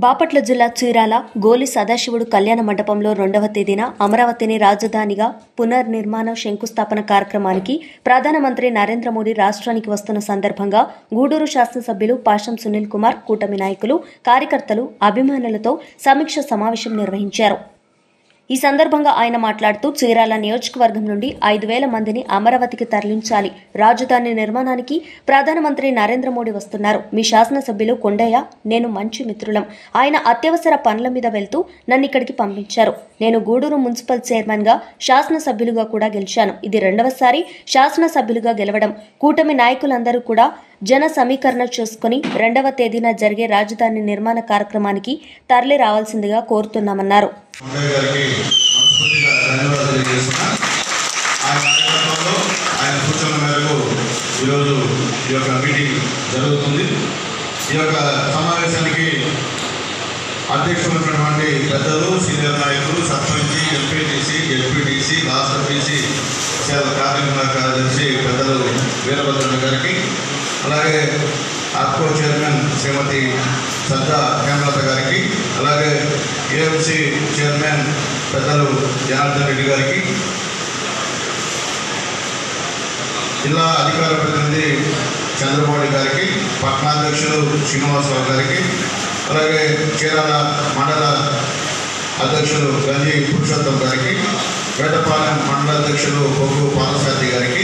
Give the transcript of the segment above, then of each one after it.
బాపట్ల జిల్లా చీరాల గోలి సదాశివుడు కళ్యాణ మండపంలో 2వ తేదీన అమరావతిని రాజధానిగా పునర్నిర్మాణ శంకుస్థాపన కార్యక్రమానికి ప్రధానమంత్రి నరేంద్ర మోడీ రాష్ట్రానికి వస్తున్న సందర్భంగా గూడూరు శాసనసభ్యులు పాషం సునీల్ కుమార్, కూటమి నాయకులు, కార్యకర్తలు, అభిమానులతో సమీక్ష సమావేశం నిర్వహించారు. ఈ సందర్భంగా ఆయన మాట్లాడుతూ చీరాల నియోజకవర్గం నుండి 5,000 మందిని అమరావతికి తరలించాలి. రాజధాని నిర్మాణానికి ప్రధానమంత్రి నరేంద్ర మోడీ వస్తున్నారు. మీ శాసనసభ్యులు కొండయ్య, నేను మంచి మిత్రులం. ఆయన అత్యవసర పనుల మీద వెళ్తూ నన్ను ఇక్కడికి పంపించారు. నేను గూడూరు మున్సిపల్ చైర్మన్గా, శాసనసభ్యులుగా కూడా గెలిచాను. ఇది 2వసారి శాసనసభ్యులుగా గెలవడం. కూటమి నాయకులందరూ కూడా జన సమీకరణ చేసుకుని 2వ తేదీన జరిగే రాజధాని నిర్మాణ కార్యక్రమానికి తరలి రావాల్సిందిగా కోరుతున్నామన్నారు. అధ్యక్షులైనటువంటి పెద్దలు, సీనియర్ నాయకులు, సర్పంచి, ఎంపీటీసీ, జెడ్పీటీసీ, రాష్ట్ర బీసీ సేవల కార్యదర్శి పెద్దలు వీరభద్రన్న గారికి, అలాగే ఆర్కో చైర్మన్ శ్రీమతి సజ్జా హేమలత గారికి, అలాగే ఏఎంసీ చైర్మన్ పెద్దలు జనార్దన్ రెడ్డి గారికి, జిల్లా అధికార ప్రతినిధి చంద్రబాబు గారికి, పట్టణాధ్యక్షులు శ్రీనివాసరావు గారికి, అలాగే చీరాల మండల అధ్యక్షులు గంజి పురుషోత్తం గారికి, వేటపాలెం మండల అధ్యక్షులు పొగ్గు పాలసారథి గారికి,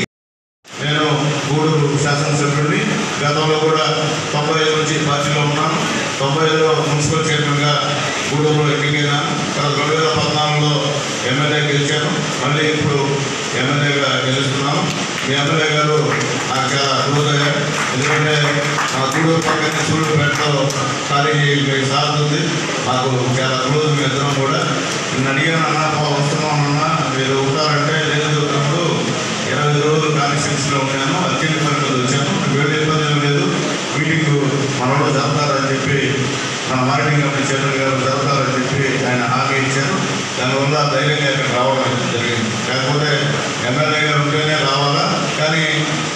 నేను గూడూరు శాసనసభ్యుడిని. గతంలో కూడా 95 నుంచి పార్టీలో ఉన్నాను. 95లో మున్సిపల్ చైర్మన్గా గూడూరులో ఎన్నికైనాను. 2014లో ఎమ్మెల్యే గెలిచాను. మళ్ళీ ఇప్పుడు ఎమ్మెల్యేగా గెలుస్తున్నాను. మీ ఎమ్మెల్యే గారు నాకు చాలా క్లోజ్ అయ్యారు. ఎందుకంటే మా గూడూరు పక్కన సూళ్ళూరుపేటలో ఖాళీ సాగుతుంది. నాకు చాలా క్లోజ్ మీ ఇద్దరం కూడా. నేను అడిగాను, అన్న వస్తున్నామన్నా మీరు ఉంటారంటే లేదు, తమ్ముడు 20 రోజులు కాన్స్టిట్యూన్సీలో ఉన్నాను, అర్జెంట్ పని మీద వచ్చాను, వేరే ఇబ్బంది లేదు, మీటింగ్ మనలో జరుగుతారని చెప్పి మన మార్కెటింగ్ కమిటీ చైర్మన్ గారు జరుగుతారని చెప్పి ఆయన హామీ ఇచ్చారు. దానివల్ల ధైర్యంగా ఇక్కడ రావడం జరిగింది. లేకపోతే ఎమ్మెల్యే గారు ఉంటేనే రావాలా, కానీ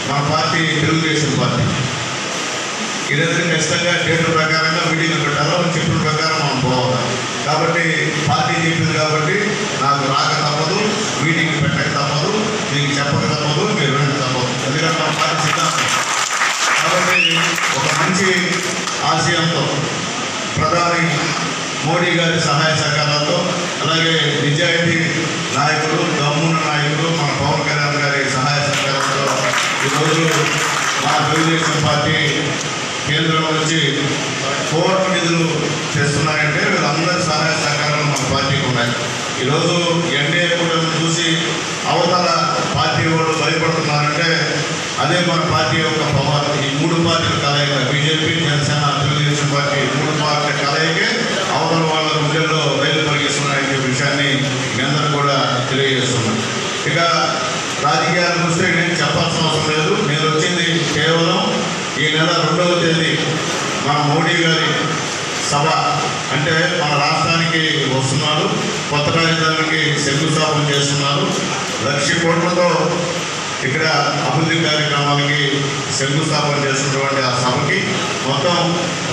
మన పార్టీ తెలుగుదేశం పార్టీ ఇదంతా ఖచ్చితంగా డేట్ల ప్రకారంగా మీటింగ్లు పెట్టాలో చెప్పిన ప్రకారం మనం పోవాలి. కాబట్టి పార్టీ చెప్పింది కాబట్టి నాకు రాక తప్పదు, మీటింగ్ పెట్టక తప్పదు, మీకు చెప్పక తప్పదు, మీరు వినక తప్పదు. ఎందుకంటే మన పార్టీ సిద్ధాంతం. కాబట్టి ఒక మంచి ఆశయంతో ప్రధాని మోడీ గారి సహాయ సహకారాలతో, అలాగే నిజాయితీ నాయకులు, దమ్మున్న నాయకులు మన పవన్ కళ్యాణ్ గారి సహాయ సహకారంతో ఈరోజు మన తెలుగుదేశం పార్టీ కేంద్రం నుంచి కోట్ల నిధులు తెస్తున్నాయంటే వీళ్ళందరి సహాయ సహకారాలు మన పార్టీకి ఉన్నాయి. ఈరోజు ఎన్డీఏ కూడా చూసి అవతల పార్టీ వాళ్ళు భయపడుతున్నారంటే అదే మన పార్టీ యొక్క పవర్. ఈ 3 పార్టీల కలయిక, బీజేపీ, జనసేన, తెలుగుదేశం పార్టీ 3 పార్టీల కలయికే అవతల వాళ్ళ గుండెల్లో రైలు పరిగిస్తున్నాయని చెప్పే విషయాన్ని మీ అందరూ కూడా తెలియజేస్తున్నాను. ఇక రాజకీయాలకు వస్తే నేను చెప్పాల్సిన అవసరం లేదు. నేను వచ్చింది కేవలం ఈ నెల 2వ తేదీ మన మోడీ గారి సభ, అంటే మన రాష్ట్రానికి వస్తున్నారు, కొత్త రాజధానికి శంకుస్థాపన చేస్తున్నారు. 1,00,000 కోట్లతో ఇక్కడ అభివృద్ధి కార్యక్రమాలకి శంకుస్థాపన చేస్తున్నటువంటి ఆ సభకి మొత్తం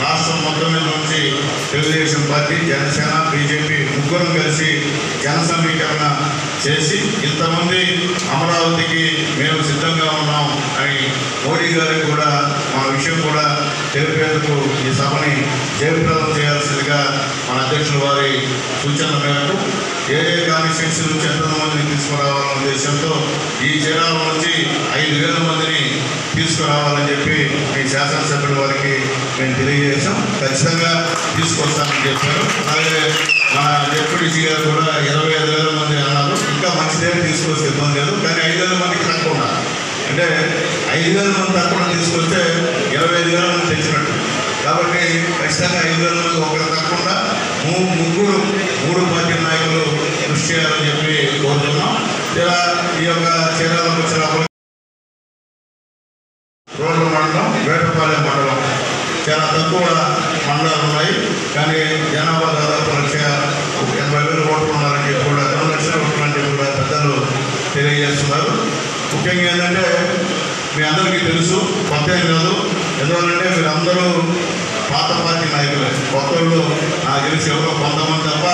రాష్ట్రం మొత్తం మీద నుంచి తెలుగుదేశం పార్టీ, జనసేన, బీజేపీ ముగ్గురం కలిసి జన సమీకరణ చేసి ఇంతమంది అమరావతికి మేము సిద్ధంగా ఉన్నాం అని మోడీ గారికి కూడా మన విషయం కూడా తెలిపేందుకు ఈ సభని జయప్రదం చేయాల్సిందిగా మన అధ్యక్షుల వారి సూచనల మేరకు ఏ కాన్స్టిట్యూన్సీ నుంచి ఎంతమందిని తీసుకురావాలన్న ఉద్దేశంతో ఈ జిల్లాల నుంచి 5,000 మందిని తీసుకురావాలని చెప్పి మీ శాసనసభ్యుల వారికి మేము తెలియజేసాం. ఖచ్చితంగా తీసుకొస్తామని చెప్పారు. అలాగే మన డిప్యూటీసీ గారు కూడా 25,000 మంది అన్నారు. ఇంకా మంచిదే, తీసుకొస్తే ఇబ్బంది లేదు, కానీ 5,000 మందికి తక్కువ ఉండాలి. అంటే 5,000 మంది తక్కువ తీసుకొస్తే 25,000 మంది తెచ్చినట్టు. కాబట్టి ఖచ్చితంగా 5,000 మంది ఒకరు తక్కువ ముగ్గురు 3 పార్టీ నాయకులు కృషి చేయాలని చెప్పి కోరుతున్నాం. ఇలా ఈ యొక్క చీరాలకు వచ్చిన రోడ్ల మండలం, వేటపాలెం మండలం చాలా తక్కువ మండలాలు ఉన్నాయి. కానీ జనాభా దాదాపు 1,80,000 ఓట్లు ఉన్నారని చెప్పి కూడా 2 లక్షల ఓట్లు అని చెప్పి కూడా పెద్దలు తెలియజేస్తున్నారు. ముఖ్యంగా ఏంటంటే మీ అందరికీ తెలుసు, కొత్త ఏం కాదు. ఎందువల్లంటే మీరందరూ పాత పార్టీ నాయకులే, కొత్త నాకు తెలిసి ఎవరో కొంతమంది తప్ప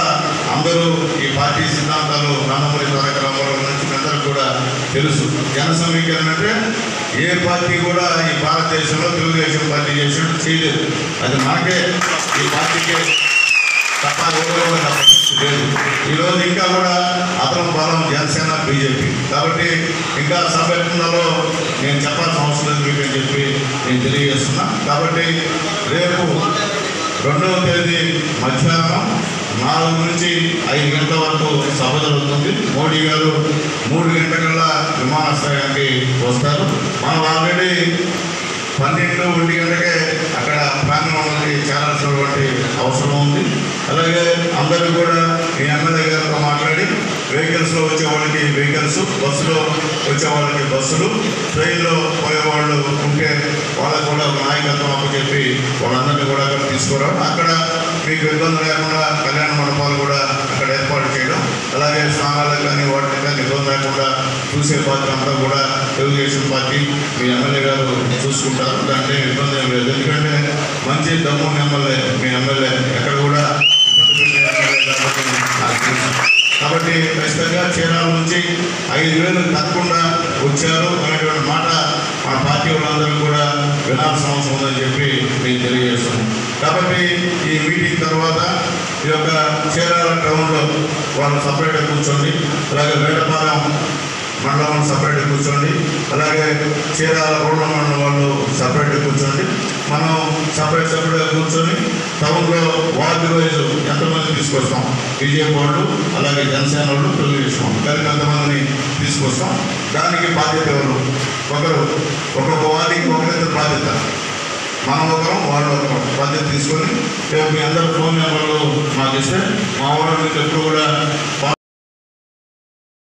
అందరూ ఈ పార్టీ సిద్ధాంతాలు నందమూరి తారక రామారావు నుంచి అందరూ కూడా తెలుసు. జన సమీకరణ అంటే ఏ పార్టీ కూడా ఈ భారతదేశంలో తెలుగుదేశం పార్టీ చేసినట్టు చేయలేదు. అది మనకే ఈ పార్టీకే తప్ప లేదు. ఈరోజు ఇంకా కూడా అతను బలం జనసేన బీజేపీ కాబట్టి ఇంకా సభ్యత్వంలో నేను చెప్పాల్సిన అవసరం లేదు మీకు అని చెప్పి నేను తెలియజేస్తున్నా. కాబట్టి రేపు 2వ తేదీ మధ్యాహ్నం 4 నుంచి 5 గంటల వరకు సభ జరుగుతుంది. మోడీ గారు 3 గంటల విమానాశ్రయానికి వస్తారు. మనం ఆల్రెడీ 12-1 గంటకే అక్కడ ప్రాంగణంలోకి చేరాల్సినటువంటి అవసరం ఉంది. అలాగే అందరూ కూడా ఈ ఎమ్మెల్యే గారితో మాట్లాడి వెహికల్స్లో వచ్చే వాళ్ళకి వెహికల్స్, బస్సులో వచ్చే వాళ్ళకి బస్సులు, ట్రైన్లో పోయేవాళ్ళు ఉంటే వాళ్ళకు కూడా ఒక నాయకత్వం అప్పచెప్పి వాళ్ళందరినీ కూడా అక్కడ తీసుకురావడం, అక్కడ మీకు ఇబ్బంది లేకుండా కళ్యాణ మండపాలు కూడా అక్కడ ఏర్పాటు చేయడం, అలాగే స్నానాలకు కానీ వాటికి కానీ ఇబ్బంది లేకుండా చూసే బాధ్యత అంతా కూడా తెలుగుదేశం పార్టీ మీ ఎమ్మెల్యే గారు చూసుకుంటారు. దాంట్లో ఇబ్బంది ఏం లేదు. ఎందుకంటే మంచి దమ్ము ఎమ్మెల్యే మీ ఎమ్మెల్యే, ఎక్కడ కూడా కాబట్టి ఖచ్చితంగా చీరాల నుంచి 5,000 తప్పకుండా వచ్చారు అనేటువంటి మాట మా పార్టీ వాళ్ళందరూ కూడా వినాల్సిన అవసరం ఉందని చెప్పి నేను తెలియజేస్తున్నాను. కాబట్టి ఈ మీటింగ్ తర్వాత ఈ యొక్క చీరాల టౌన్లో వాళ్ళు సపరేట్గా కూర్చోండి, అలాగే వేటపాలెం మండలం సపరేట్గా కూర్చోండి, అలాగే చీరాల రోడ్ల మండలం వాళ్ళు సపరేట్గా కూర్చోండి. మనం సపరేట్గా కూర్చొని టౌన్లో వార్డు వైజ్ ఎంతమంది తీసుకొస్తాం, బీజేపీ వాళ్ళు అలాగే జనసేన వాళ్ళు తెలుగుదేశం కలిపి ఎంతమందిని తీసుకొస్తాం, దానికి బాధ్యత ఎవరు, ఒక్కొక్క వార్డుకి ఒకరిద్దరు బాధ్యత, మనం ఒకరం వాళ్ళు ఒకరం బాధ్యత తీసుకొని రేపు మీ అందరూ ఫోన్ నెంబర్లు మాకు ఇస్తే మా వాళ్ళు మీకు ఎప్పుడు కూడా